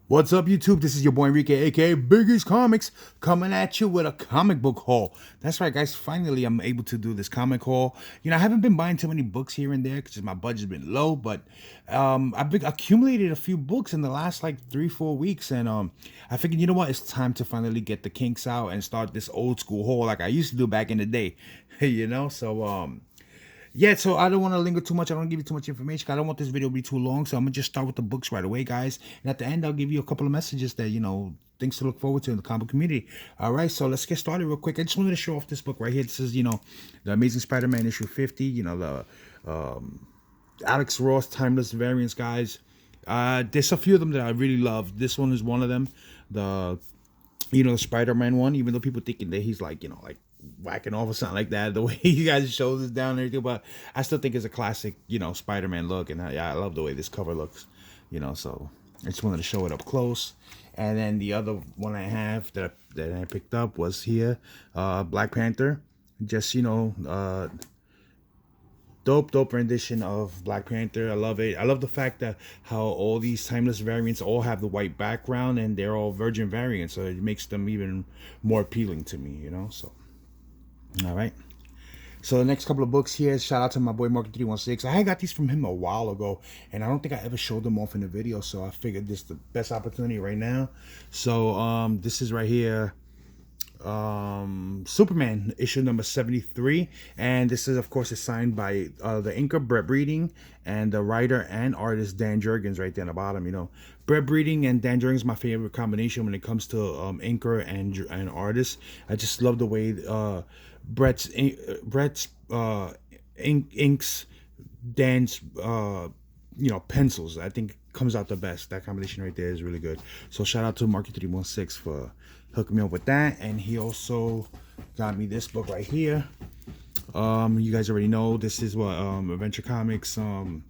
What's up, YouTube? This is your boy Enrique, aka Biggest Comics, coming at you with a comic book haul. That's right, guys. Finally, I'm able to do this comic haul. I haven't been buying too many books here and there because my budget's been low, but I've been accumulated a few books in the last like 3-4 weeks, and I figured, you know what, it's time to finally get the kinks out and start this old school haul like I used to do back in the day. Yeah, so I don't want to linger too much. I don't wanna give you too much information. I don't want this video to be too long. So I'm going to just start with the books right away, guys. And at the end, I'll give you a couple of messages that, things to look forward to in the comic community. All right, so let's get started real quick. I just wanted to show off this book right here. This is, The Amazing Spider-Man issue 50, Alex Ross Timeless Variants, guys. There's a few of them that I really love. This one is one of them. The Spider-Man one, even though people thinking that he's like, like whacking off or something like that, the way you guys shows us down and everything, but I still think it's a classic, Spider-Man look, and I love the way this cover looks, so I just wanted to show it up close. And then the other one I have that I picked up was here, Black Panther, just dope rendition of Black Panther. I love it. I love the fact that how all these timeless variants all have the white background and they're all virgin variants, so it makes them even more appealing to me, so all right. So the next couple of books here, shout out to my boy Market 316. I got these from him a while ago, and I don't think I ever showed them off in the video, so I figured this is the best opportunity right now. So this is right here, Superman issue number 73, and this is, of course, is signed by the inker Brett Breeding and the writer and artist Dan Jurgens right there in the bottom. Brett Breeding and Dan Jurgens is my favorite combination when it comes to inker and artist. I just love the way Brett's inks Dan's pencils. I think comes out the best. That combination right there is really good. So shout out to Market 316 for hooking me up with that. And he also got me this book right here. You guys already know this is what Adventure Comics, I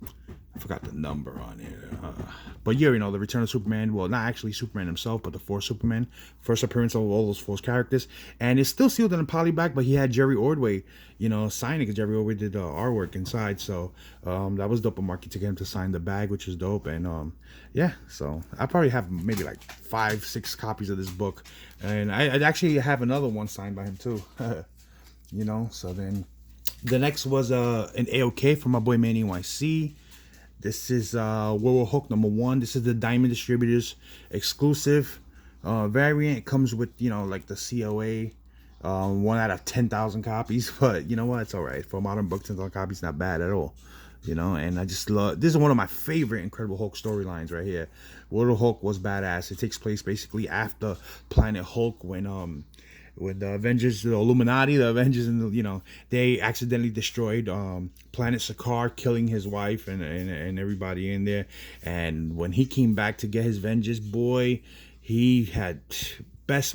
forgot the number on here, but you already know, the Return of Superman. Well, not actually Superman himself, but the four Superman, first appearance of all those four characters. And it's still sealed in a polyback, but he had Jerry Ordway sign it, because Jerry Ordway did the artwork inside. So that was dope of Marky to get him to sign the bag, which is dope. And yeah, so I probably have maybe like 5-6 copies of this book, and I actually have another one signed by him too. So then the next was an AOK from my boy Manny YC. This is Werewolf Hulk number 1. This is the Diamond Distributors exclusive variant. It comes with, like the COA, 1 out of 10,000 copies. But you know what? It's all right. For a modern book, 10,000 copies, not bad at all. And I just love, this is one of my favorite Incredible Hulk storylines right here. Werewolf Hulk was badass. It takes place basically after Planet Hulk, when the Avengers, the Illuminati, the Avengers, and they accidentally destroyed Planet Sakaar, killing his wife and everybody in there. And when he came back to get his vengeance, boy, he had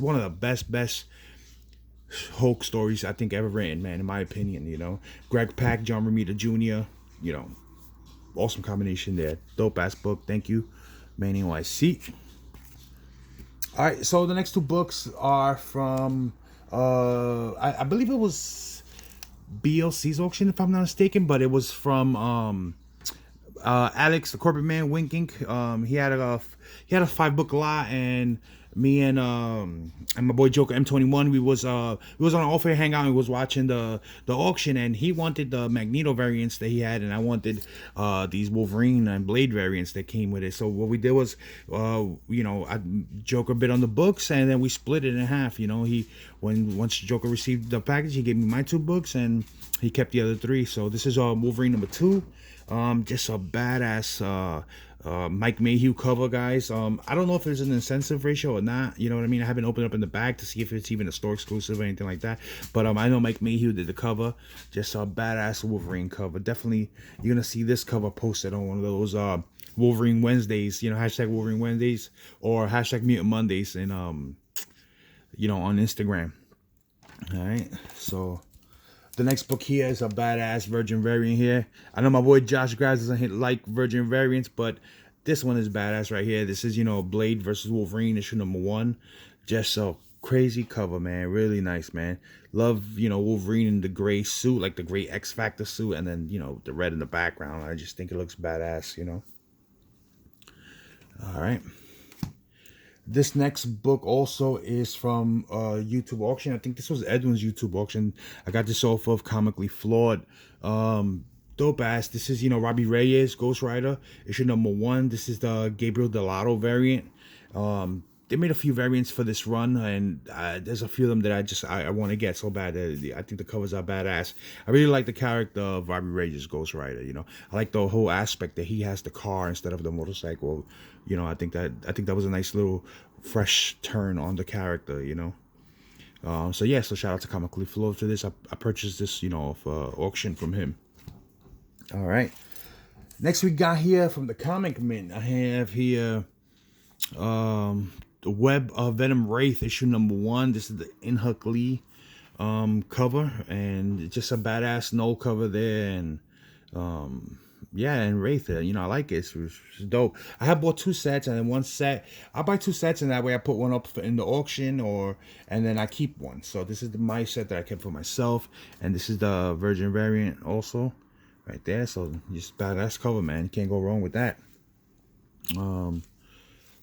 one of the best Hulk stories I think ever written, man, in my opinion. Greg Pak, John Romita Jr., awesome combination there. Dope ass book. Thank you, Manny YC. All right, so the next two books are from, I believe it was BLC's auction, if I'm not mistaken, but it was from Alex, the Corporate Man, Wink Inc. He had a 5-book lot, and me and my boy Joker M21, we was on an all-fair hangout, and we was watching the auction, and he wanted the Magneto variants that he had, and I wanted these Wolverine and Blade variants that came with it. So what we did was, Joker bid on the books, and then we split it in half. Once Joker received the package, he gave me my 2 books, and he kept the other 3. So this is Wolverine number 2. Just a badass Mike Mayhew cover, guys. I don't know if there's an incentive ratio or not. You know what I mean? I haven't opened up in the bag to see if it's even a store exclusive or anything like that. But I know Mike Mayhew did the cover. Just a badass Wolverine cover. Definitely, you're gonna see this cover posted on one of those Wolverine Wednesdays. Hashtag Wolverine Wednesdays or hashtag Mutant Mondays, and on Instagram. All right, so. The next book here is a badass Virgin variant here. I know my boy Josh Graz doesn't like Virgin variants, but this one is badass right here. This is, Blade versus Wolverine issue number 1. Just a crazy cover, man. Really nice, man. Love, Wolverine in the gray suit, like the gray X-Factor suit, and then, the red in the background. I just think it looks badass, All right. This next book also is from YouTube auction. I think this was Edwin's YouTube auction. I got this off of Comically Flawed. Dope ass. This is, Robbie Reyes, Ghost Rider, issue number 1. This is the Gabriel Delato variant. They made a few variants for this run, and there's a few of them that I want to get so bad. I think the covers are badass. I really like the character of Robbie Reyes, Ghost Rider. I like the whole aspect that he has the car instead of the motorcycle. I think that was a nice little fresh turn on the character. So yeah, so shout out to Comically Flawed for this. I purchased this, off auction from him. All right. Next we got here from the Comic Mint. I have here the Web of Venom Wraith issue number 1. This is the Inhuck Lee cover, and it's just a badass no cover there, and yeah, and Wraith, I like it. It's dope. I have bought 2 sets, and then one set I buy 2 sets, and that way I put one up in the auction, and then I keep one. So this is my set that I kept for myself, and this is the Virgin variant also right there. So just badass cover, man. You can't go wrong with that.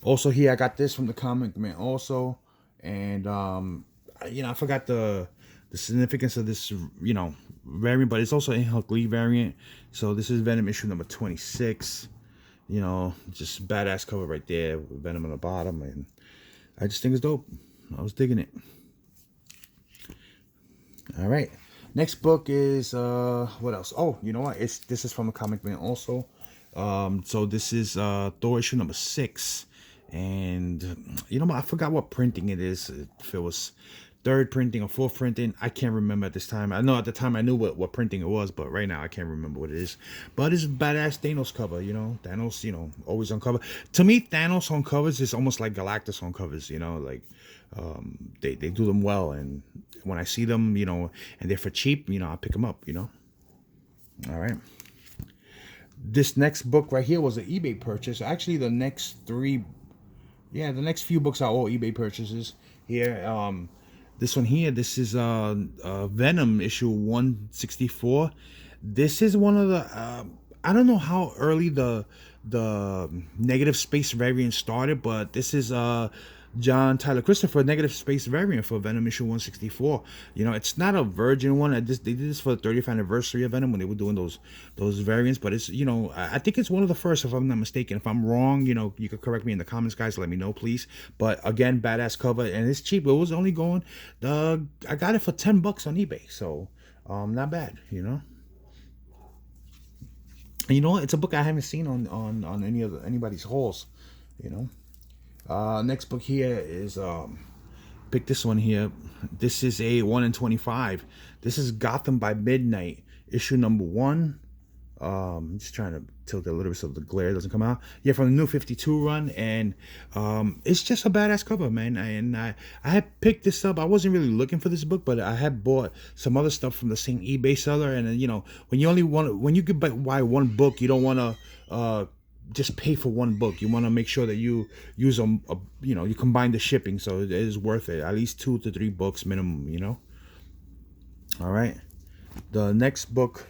Also here I got this from the Comic Man also, and I forgot the significance of this variant, but it's also a Hulk Lee variant. So this is Venom issue number 26. Just badass cover right there with Venom on the bottom, and I just think it's dope. I was digging it. All right, next book is what else? Oh, you know what? This is from the Comic Man also. So this is Thor issue number 6. And I forgot what printing it is. If it was 3rd printing or 4th printing, I can't remember at this time. I know at the time I knew what printing it was, but right now I can't remember what it is. But it's a badass Thanos cover, Thanos, always on cover. To me, Thanos on covers is almost like Galactus on covers, like they do them well, and when I see them, and they're for cheap, I pick them up, All right. This next book right here was an eBay purchase. Actually, the next few books are all eBay purchases here. This one here, this is Venom issue 164. This is one of the I don't know how early the negative space variant started, but this is John Tyler Christopher negative space variant for Venom issue 164. It's not a virgin one. They did this for the 30th anniversary of Venom when they were doing those variants, but it's I think it's one of the first, if I'm not mistaken. If I'm wrong, you could correct me in the comments, guys. Let me know, please. But again, badass cover, and it's cheap. It was only going I got it for $10 on eBay, so not bad. And it's a book I haven't seen on anybody's hauls. Next book here is pick this one here. This is a 1 in 25. This is Gotham by Midnight issue number 1. I'm just trying to tilt it a little bit so the glare doesn't come out. Yeah, from the New 52 run, and it's just a badass cover, man. And I had picked this up. I wasn't really looking for this book, but I had bought some other stuff from the same eBay seller. And when you could buy one book, you don't want to just pay for one book. You want to make sure that you use you combine the shipping, so it is worth it. At least 2 to 3 books minimum. All right. The next book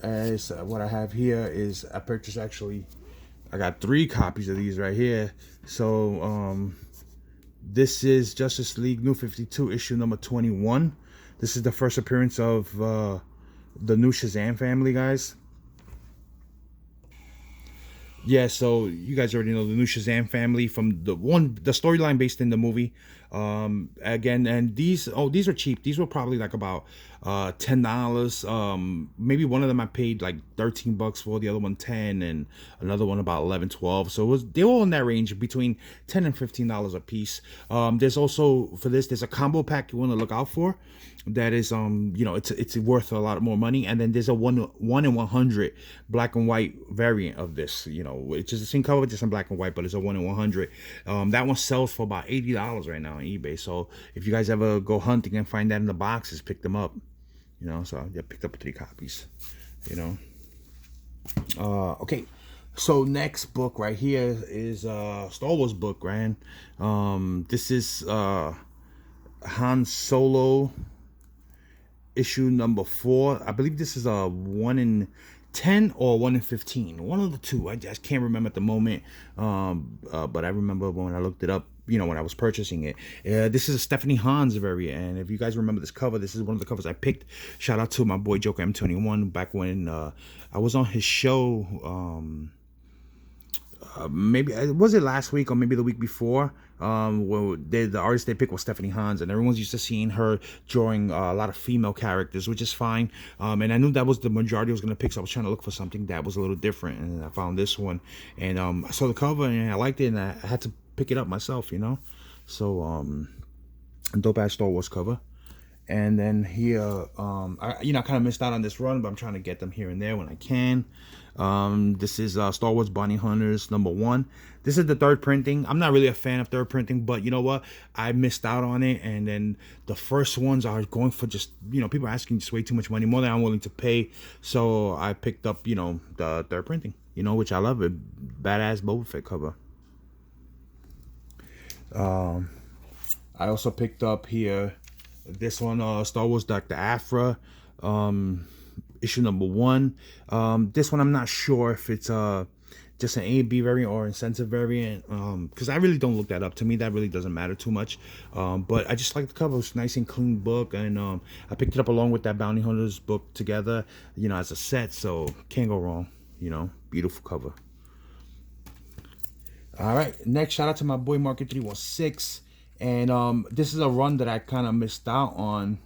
is what I have here is I purchased, actually I got 3 copies of these right here. So this is Justice League New 52 issue number 21. This is the first appearance of the new Shazam family, guys. Yeah, so you guys already know the new Shazam family from the storyline based in the movie. Again, and these are cheap. These were probably like about $10. Maybe one of them I paid like $13 for, the other one 10, and another one about 11, 12. So they were all in that range between $10 and $15 a piece. There's also, for this, there's a combo pack you want to look out for. That is it's worth a lot more money. And then there's a 1 in 100 black and white variant of this, which is the same cover, just in black and white, but it's a 1 in 100. That one sells for about $80 right now on eBay. So if you guys ever go hunting and find that in the boxes, pick them up. So I picked up 3 copies. Okay, so next book right here is Star Wars book, right? This is Han Solo issue number 4. I believe this is a 1 in 10 or 1 in 15, one of the two. I just can't remember at the moment, but I remember when I looked it up, when I was purchasing it. This is a Stephanie Hans variant, and if you guys remember this cover, this is one of the covers I picked. Shout out to my boy Joker M21 back when I was on his show. Maybe was it last week or maybe the week before, well, the artist they picked was Stephanie Hans, and everyone's used to seeing her drawing a lot of female characters, which is fine, and I knew that was the majority I was going to pick, so I was trying to look for something that was a little different, and I found this one, and I saw the cover and I liked it, and I had to pick it up myself, so dope ass Star Wars cover. And then here, I kind of missed out on this run, but I'm trying to get them here and there when I can. This is Star Wars Bounty Hunters #1. This is the third printing. I'm not really a fan of third printing, but you know what? I missed out on it. And then the first ones are going for just, people are asking just way too much money, more than I'm willing to pay. So I picked up, the third printing, which I love it. Badass Boba Fett cover. I also picked up here this one, Star Wars Dr. Aphra, issue #1. This one I'm not sure if it's just an A and B variant or incentive variant, because I really don't look that up. To me, that really doesn't matter too much. But I just like the cover. It's a nice and clean book, and I picked it up along with that Bounty Hunters book together, as a set. So can't go wrong. Beautiful cover. All right, next shout out to my boy Market 316. And this is a run that I kind of missed out on.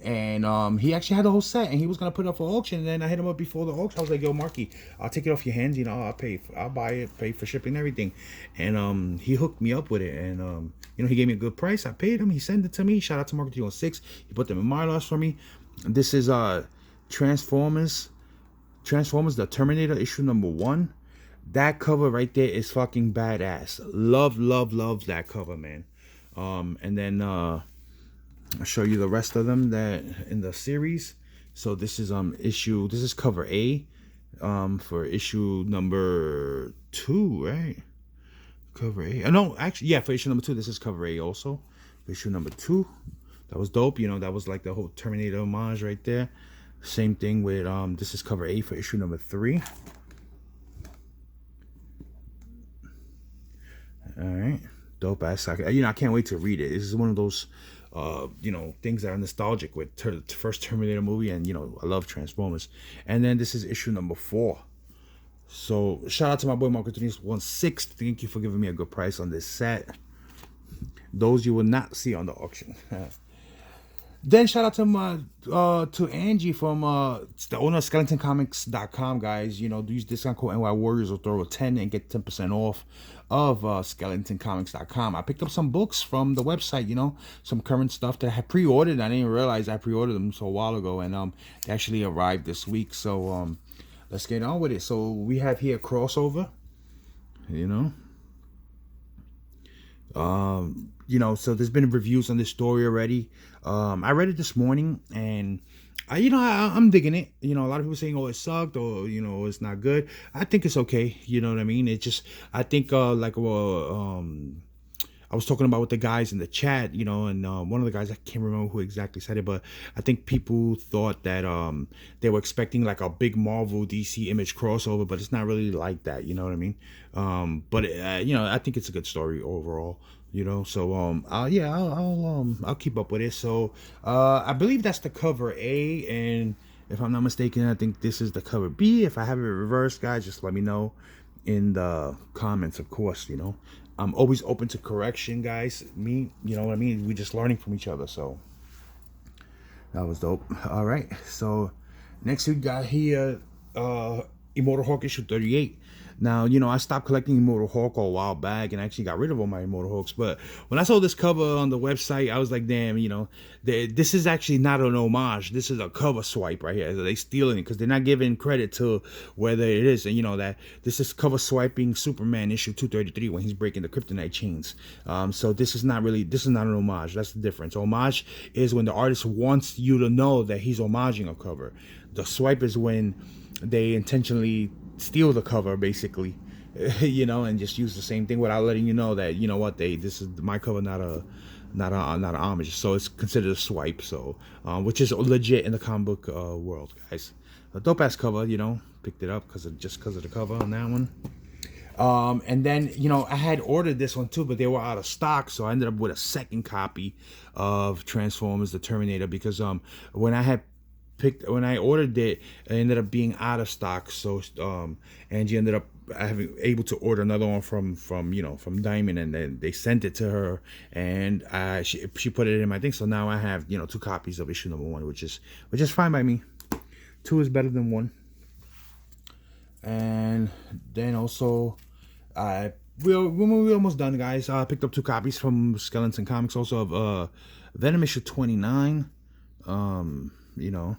And he actually had the whole set, and he was gonna put it up for auction. And then I hit him up before the auction. I was like, "Yo, Marky, I'll take it off your hands. I'll buy it, pay for shipping and everything." And he hooked me up with it, and he gave me a good price. I paid him. He sent it to me. Shout out to Market 316. He put them in my loss for me. This is Transformers, the Terminator issue #1. That cover right there is fucking badass. Love that cover, man. And then I'll show you the rest of them that in the series. So this is cover A, for issue #2, right? Cover A. Oh, no, actually, yeah, for issue #2, this is cover A also. For issue #2, that was dope. That was like the whole Terminator homage right there. Same thing with this is cover A for issue #3. All right, dope ass. I can't wait to read it. This is one of those, things that are nostalgic with the first Terminator movie, and I love Transformers. And then this is issue #4. So shout out to my boy Marco 316. Thank you for giving me a good price on this set. Those you will not see on the auction. Then shout out to Angie from the owner of SkeletonComics.com, guys. Use discount code NY Warriors or throw a 10 and get 10% off of SkeletonComics.com. I picked up some books from the website, some current stuff that I had pre-ordered. I didn't realize I pre-ordered them so a while ago, and they actually arrived this week. So let's get on with it. So we have here Crossover, so there's been reviews on this story already. I read it this morning, and I'm digging it. A lot of people saying, "Oh, it sucked," or it's not good. I think it's okay. You know what I mean? It just, I think I was talking about with the guys in the chat, and one of the guys, I can't remember who exactly said it, but I think people thought that they were expecting like a big Marvel DC Image crossover, but it's not really like that. You know what I mean? But I think it's a good story overall. So I'll keep up with it. So I believe that's the cover A, and if I'm not mistaken, I think this is the cover B. If I have it reversed, guys, just let me know in the comments, of course. I'm always open to correction, guys. You know what I mean? We're just learning from each other. So that was dope. All right. So next we got here Immortal Hulk issue 38. Now, I stopped collecting Immortal Hulk a while back and actually got rid of all my Immortal Hulks. But when I saw this cover on the website, I was like, damn, this is actually not an homage. This is a cover swipe right here. They stealing it because they're not giving credit to whether it is. And that this is cover swiping Superman issue 233 when he's breaking the kryptonite chains. So this is not an homage. That's the difference. Homage is when the artist wants you to know that he's homaging a cover. The swipe is when they intentionally steal the cover, basically, and just use the same thing without letting you know that this is my cover, not an homage. So it's considered a swipe. So which is legit in the comic book world, guys. a dope ass cover, you know. Picked it up just because of the cover on that one. And then, you know, I had ordered this one too, but they were out of stock, so I ended up with a second copy of Transformers the Terminator, because when I ordered it ended up being out of stock. So Angie ended up able to order another one from Diamond, and then they sent it to her, and she put it in my thing. So now I have, you know, 2 copies of issue number 1, which is fine by me. 2 is better than 1. And then also, we're almost done, guys. I picked up 2 copies from Skeleton Comics, also of Venom Issue 29. You know,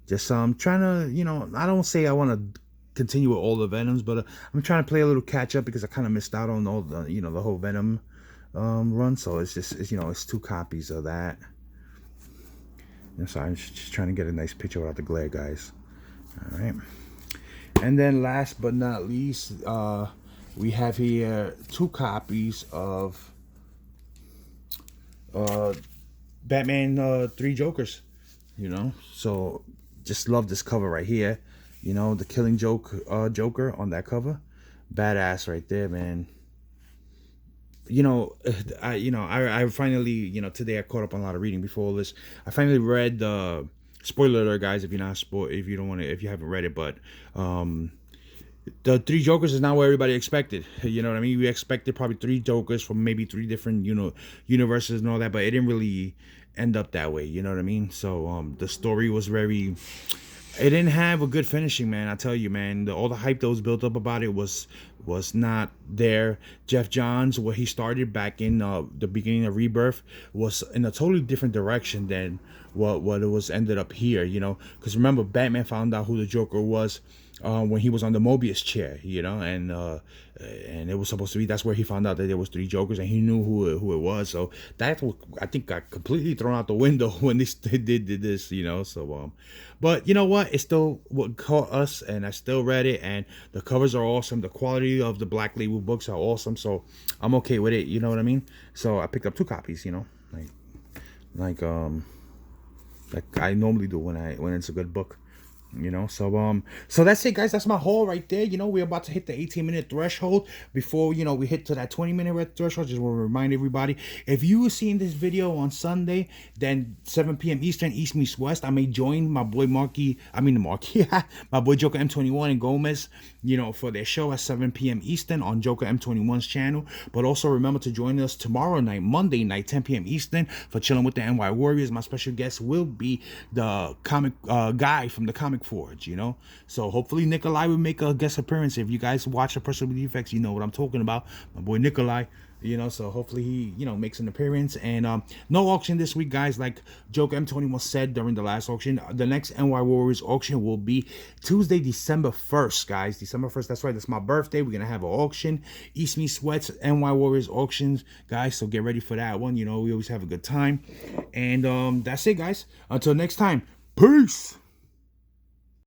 just trying to, you know, I don't say I want to continue with all the Venoms, but I'm trying to play a little catch up, because I kind of missed out on all the, you know, the whole Venom run. So it's you know, it's 2 copies of that. I'm sorry, I'm just trying to get a nice picture without the glare, guys. All right. And then last but not least, we have here 2 copies of Batman 3 Jokers, you know. So just love this cover right here, you know, the Killing Joker on that cover. Badass right there, man. You know, I finally, you know, today I caught up on a lot of reading before this. I finally read the spoiler alert, guys, if you haven't read it, but the 3 Jokers is not what everybody expected. You know what I mean? We expected probably 3 Jokers from maybe 3 different, you know, universes and all that, but it didn't really end up that way. You know what I mean? So the story was very, it didn't have a good finishing, man. I tell you, man, all the hype that was built up about it was not there. Jeff Johns, what he started back in the beginning of Rebirth, was in a totally different direction than what it was ended up here, you know. Because remember, Batman found out who the Joker was when he was on the Mobius chair, you know, and it was supposed to be, that's where he found out that there was 3 Jokers, and he knew who it was. So that, I think, got completely thrown out the window when they did this, you know. So but you know what, it still what caught us, and I still read it, and the covers are awesome. The quality of the Black Label books are awesome, so I'm okay with it, you know what I mean. So I picked up 2 copies, you know, like I normally do when it's a good book, you know. So that's it, guys. That's my haul right there. You know, we're about to hit the 18-minute threshold before, you know, we hit to that 20-minute threshold. Just want to remind everybody, if you were seeing this video on Sunday, then 7 p.m. Eastern, East meets West, I may join my boy my boy Joker M21 and Gomez, you know, for their show at 7 p.m. Eastern on Joker M21's channel. But also remember to join us tomorrow night, Monday night, 10 p.m. Eastern, for Chilling with the NY Warriors. My special guest will be the comic guy from the Comic Forge, you know. So hopefully Nikolai will make a guest appearance. If you guys watch A Person with Defects, you know what I'm talking about. My boy Nikolai, you know. So hopefully he, you know, makes an appearance. And no auction this week, guys. Like Joker M21 said during the last auction, the next NY Warriors auction will be Tuesday, December 1st, guys. December 1st. That's right. That's my birthday. We're gonna have an auction. East Me Sweats NY Warriors auctions, guys. So get ready for that one. You know, we always have a good time. And that's it, guys. Until next time. Peace.